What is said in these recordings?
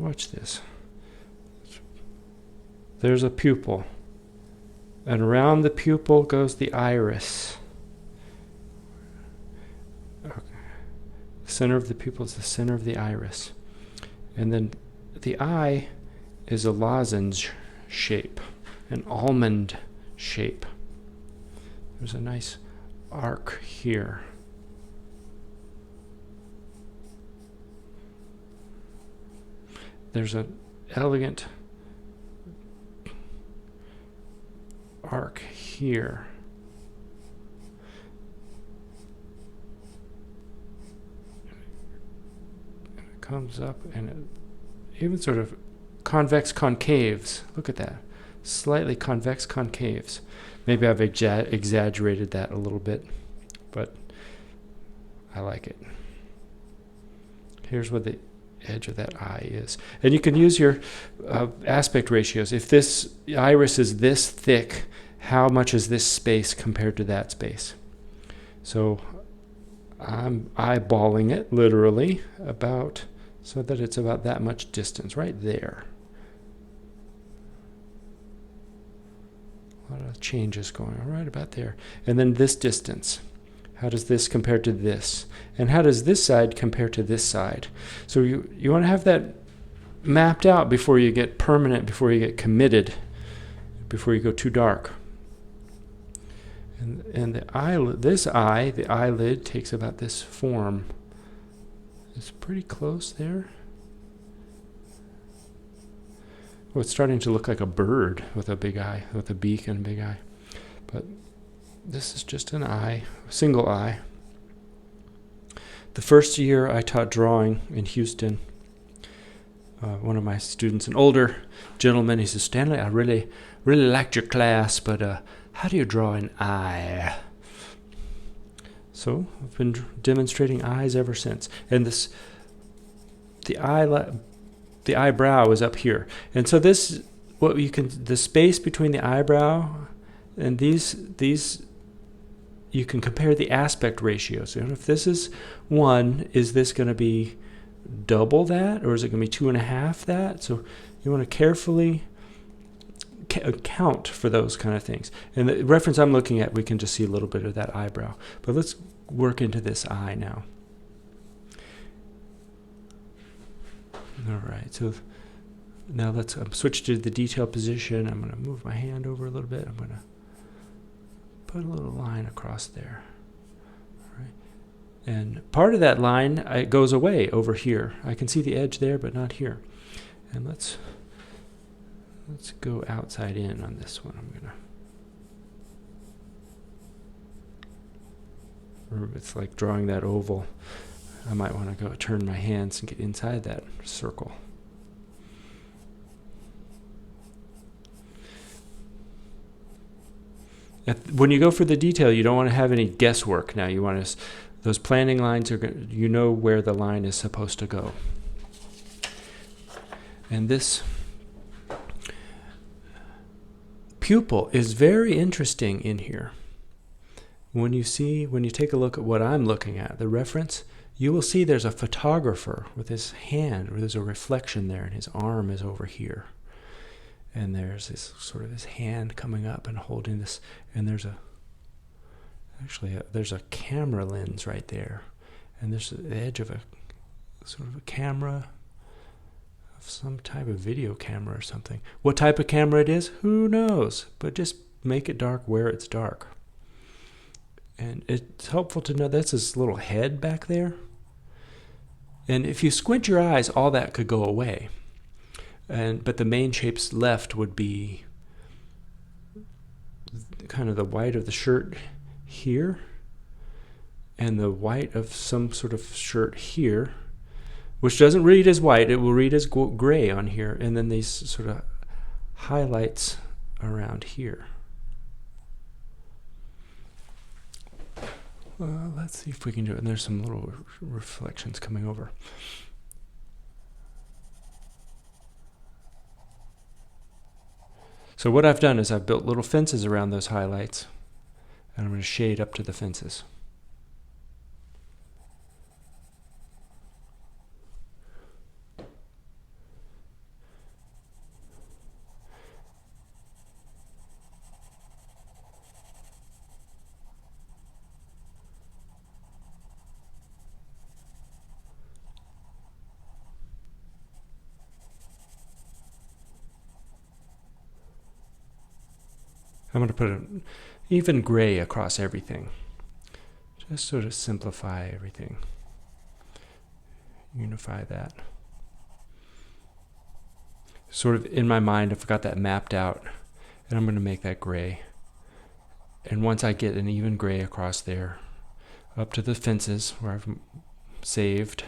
watch this. There's a pupil. And around the pupil goes the iris. Okay. The center of the pupil is the center of the iris. And then the eye is a lozenge shape, an almond shape. There's a nice arc here. There's an elegant arc here. And it comes up and it even sort of convex concaves. Look at that. Slightly convex concaves. Maybe I've exaggerated that a little bit, but I like it. Here's where the edge of that eye is. And you can use your aspect ratios. If this iris is this thick, how much is this space compared to that space? So I'm eyeballing it literally about so that it's about that much distance right there. A lot of changes going on right about there. And then this distance. How does this compare to this? And how does this side compare to this side? So you want to have that mapped out before you get permanent, before you get committed, before you go too dark. And the eyelid, the eyelid takes about this form. It's pretty close there. Oh, it's starting to look like a bird with a big eye, with a beak and a big eye. But this is just an eye, a single eye. The first year I taught drawing in Houston, one of my students, an older gentleman, he says, "Stanley, I really liked your class, but how do you draw an eye?" So I've been demonstrating eyes ever since. And the eyebrow is up here. And so this, the space between the eyebrow and these, you can compare the aspect ratios. So if this is 1, is this going to be double that, or is it going to be 2.5 that? So you want to carefully account for those kind of things. And the reference I'm looking at, we can just see a little bit of that eyebrow. But let's work into this eye now. All right, so now let's switch to the detail position. I'm going to move my hand over a little bit. I'm going to put a little line across there. All right. And part of that line it goes away over here. I can see the edge there, but not here. And let's go outside in on this one. It's like drawing that oval. I might want to go turn my hands and get inside that circle. When you go for the detail, you don't want to have any guesswork. Now you want to, those planning lines are, you know where the line is supposed to go. And this pupil is very interesting in here. When you take a look at what I'm looking at, the reference, you will see there's a photographer with his hand, or there's a reflection there, and his arm is over here. And there's this sort of his hand coming up and holding this, and there's a camera lens right there. And there's the edge of a sort of a camera, of some type of video camera or something. What type of camera it is, who knows? But just make it dark where it's dark. And it's helpful to know that's his little head back there. And if you squint your eyes, all that could go away. But the main shapes left would be kind of the white of the shirt here, and the white of some sort of shirt here, which doesn't read as white. It will read as gray on here, and then these sort of highlights around here. Let's see if we can do it. And there's some little reflections coming over. So what I've done is I've built little fences around those highlights, and I'm going to shade up to the fences. I'm going to put an even gray across everything. Just sort of simplify everything. Unify that. Sort of in my mind, I've got that mapped out, and I'm going to make that gray. And once I get an even gray across there, up to the fences where I've saved,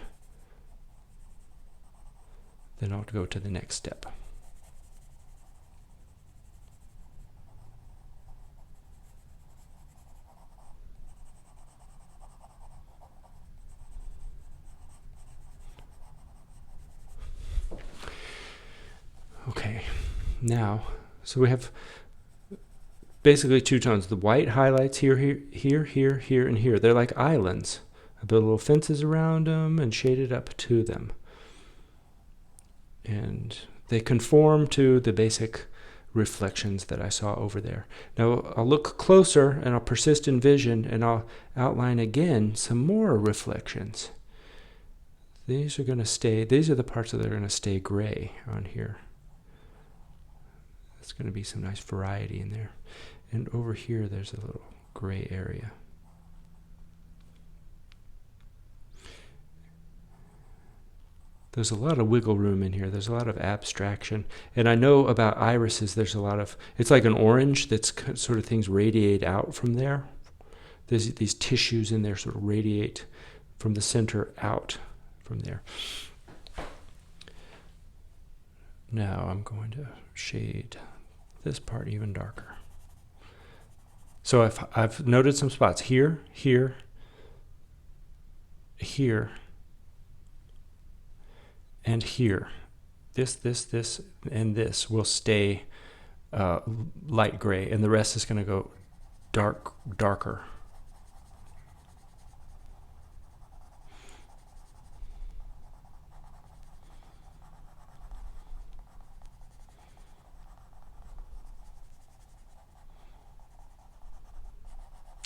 then I'll go to the next step. Okay, now, so we have basically two tones. The white highlights here, and here. They're like islands. I build little fences around them and shade it up to them. And they conform to the basic reflections that I saw over there. Now I'll look closer and I'll persist in vision and I'll outline again some more reflections. These are going to stay, these are the parts that are going to stay gray on here. There's going to be some nice variety in there. And over here, there's a little gray area. There's a lot of wiggle room in here. There's a lot of abstraction. And I know about irises, there's a lot of, it's like an orange that's sort of things radiate out from there. There's these tissues in there sort of radiate from the center out from there. Now I'm going to shade this part even darker. So I've noted some spots here, here, here, and here. This, and this will stay light gray, and the rest is going to go darker.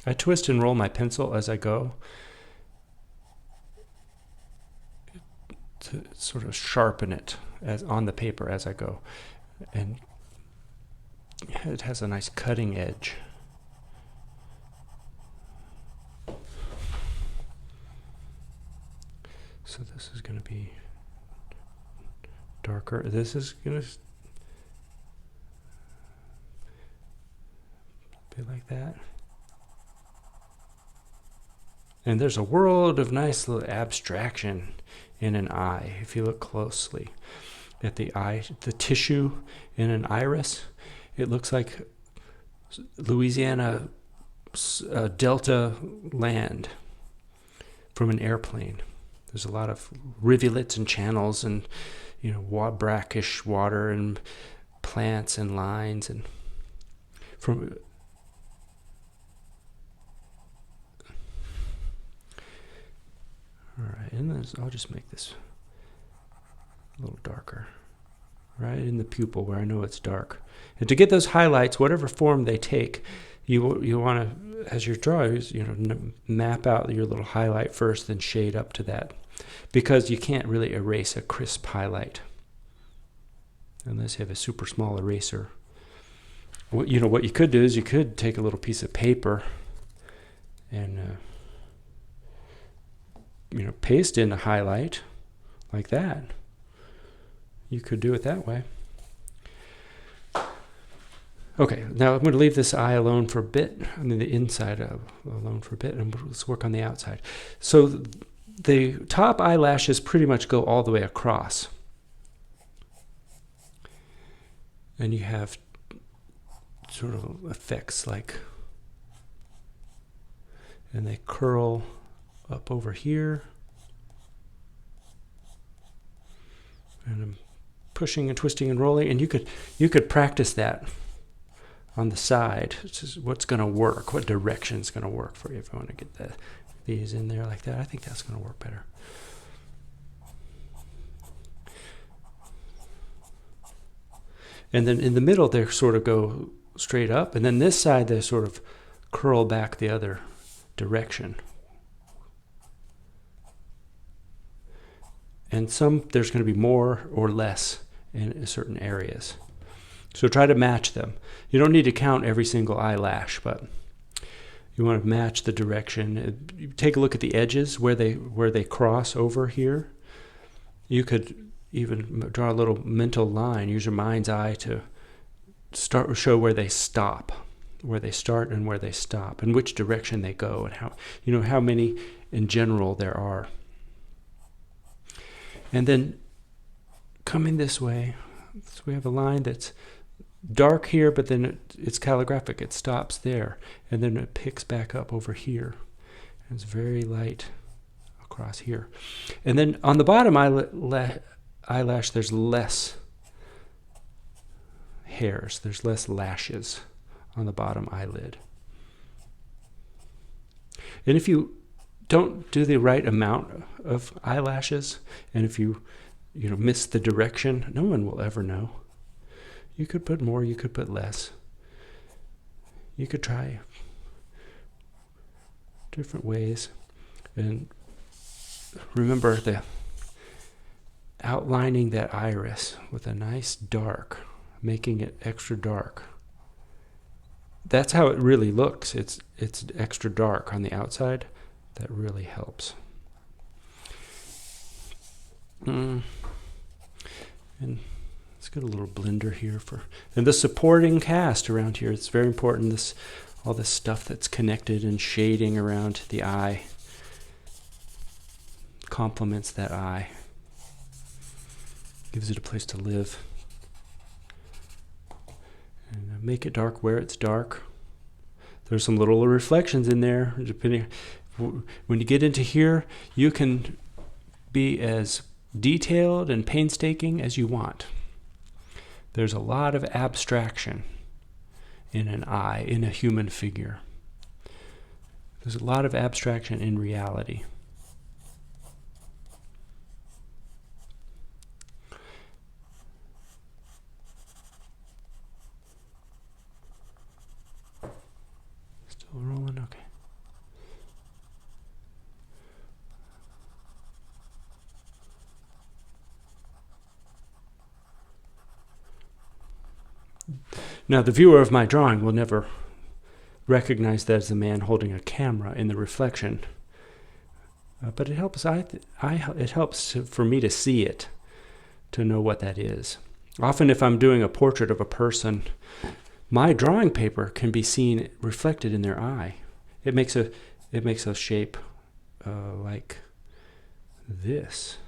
I twist and roll my pencil as I go to sort of sharpen it as on the paper as I go. And it has a nice cutting edge. So this is going to be darker. This is going to be like that. And there's a world of nice little abstraction in an eye. If you look closely at the eye, the tissue in an iris, it looks like Louisiana Delta land from an airplane. There's a lot of rivulets and channels and, you know, brackish water and plants and lines and from. All right, and then I'll just make this a little darker, right in the pupil where I know it's dark. And to get those highlights, whatever form they take, you want to, as you're drawing, you know, map out your little highlight first, then shade up to that, because you can't really erase a crisp highlight unless you have a super small eraser. What you could do is you could take a little piece of paper and paste in a highlight like that. You could do it that way. Okay, now I'm going to leave this eye alone for a bit. I mean, the inside alone for a bit, and let's work on the outside. So the top eyelashes pretty much go all the way across. And you have sort of effects like, and they curl up over here, and I'm pushing and twisting and rolling, and you could practice that on the side. This is what's going to work, what direction's going to work for you. If you want to get these in there like that, I think that's going to work better. And then in the middle, they sort of go straight up, and then this side they sort of curl back the other direction. And there's going to be more or less in certain areas. So try to match them. You don't need to count every single eyelash, but you want to match the direction. You take a look at the edges where they cross over here. You could even draw a little mental line. Use your mind's eye to show where they stop, where they start and where they stop, and which direction they go, and how many in general there are. And then coming this way, so we have a line that's dark here, but then it's calligraphic. It stops there, and then it picks back up over here. And it's very light across here. And then on the bottom eyelash, there's less hairs. There's less lashes on the bottom eyelid. And if you don't do the right amount of eyelashes, and if you miss the direction, no one will ever know. You could put more, you could put less. You could try different ways. And remember the outlining that iris with a nice dark, making it extra dark. That's how it really looks. It's extra dark on the outside. That really helps. And let's get a little blender here and the supporting cast around here. It's very important. All this stuff that's connected and shading around the eye complements that eye, gives it a place to live. And make it dark where it's dark. There's some little reflections in there. Depending, when you get into here, you can be as detailed and painstaking as you want. There's a lot of abstraction in an eye, in a human figure. There's a lot of abstraction in reality. Still rolling? Okay. Now, the viewer of my drawing will never recognize that as a man holding a camera in the reflection, but it helps. It helps for me to see it, to know what that is. Often, if I'm doing a portrait of a person, my drawing paper can be seen reflected in their eye. It makes a shape like this,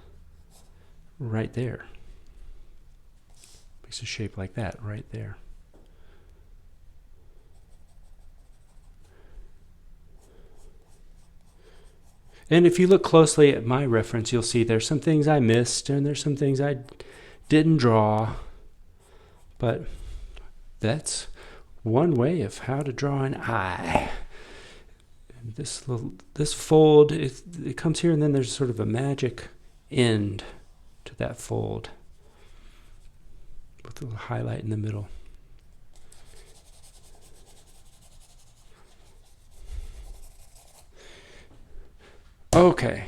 right there. Makes a shape like that, right there. And if you look closely at my reference, you'll see there's some things I missed and there's some things I didn't draw. But that's one way of how to draw an eye. This fold, it comes here, and then there's sort of a magic end to that fold with a little highlight in the middle. Okay.